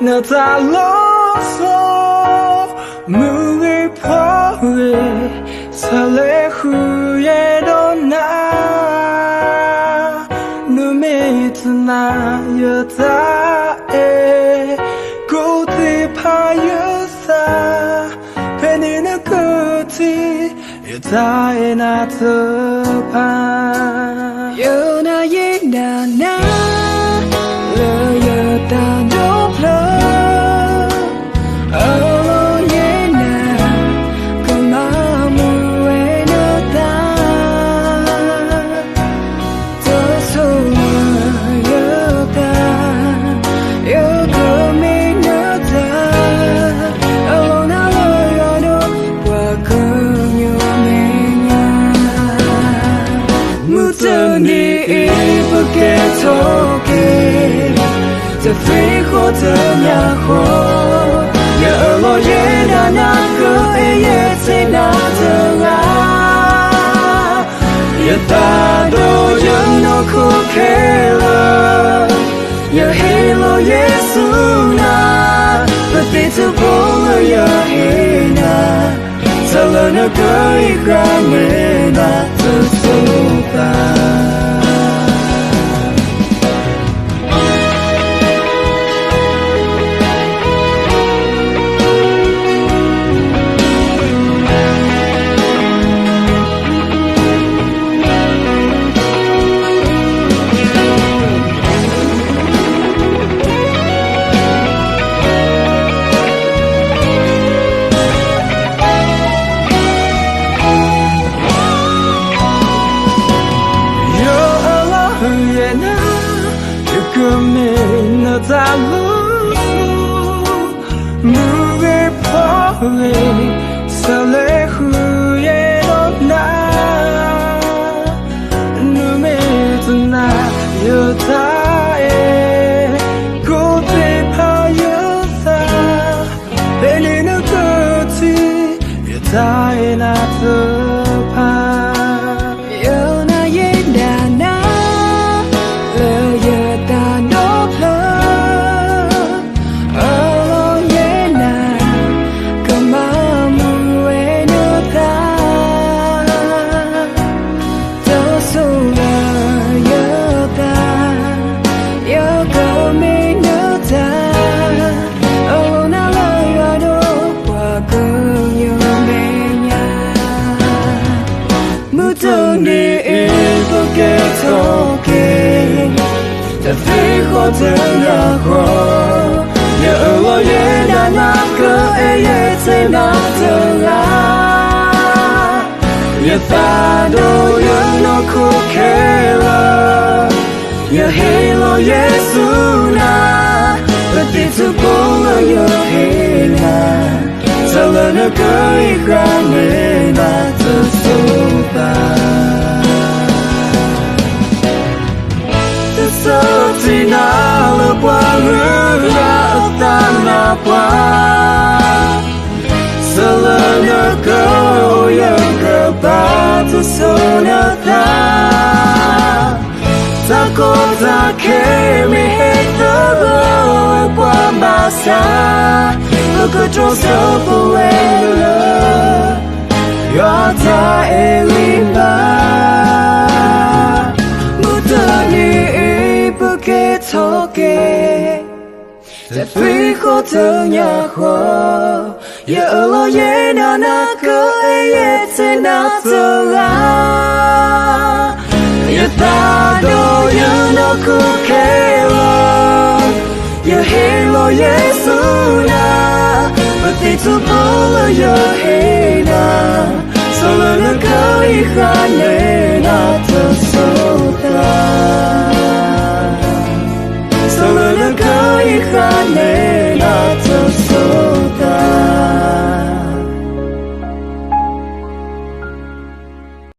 너 달로서 무게 포에 설레 후에도 나 눈에 드나 여자의 꽃이 파였어 배는 끝이 여자의 나트파 연하의 나나 러여다 높여จะฟรีโคเธออยากขออย่าลอยนานาก็เอเยเซนาเธออย่าตาโดยังโนคุเคลอย่าเฮโลเยซูนาปฏิทุกคนอย่าเฮนาเธอละนะก็อีกครั้งเมื่อนาเธอสุตา무게 포에 설레 후에도 나 눈에 드나 여자의 꽃이 파였어 내리는 끝이 여자의 나트파 연하의 나나 러여다 높여จะฟรีโคเธออยากขออย่าลอยนานาก็เอเยเซนาเธออย่าตาโดยังโนคุเคลอย่าเฮโลเยซูนาปฏิทุกคนอย่าเฮนาเธอละนะก็อีกครั้งเมื่อนาเธอสุตาSina lepuaruya tanapa Selena kau yang kebatu sonata Takut tak kemi hetero Puan basa Bekerja sebuah Yata elimba Mutaniจะฟรีโคเธออยากขออย่าลอยนานาก็เอเยเซนาเธออย่าตาโดยังโนคุเคลอย่าเฮโลเยซูนาปฏิทุกคนอย่าเฮนาสลนะก็อีกครั้งเมื่อนาเธอสุตา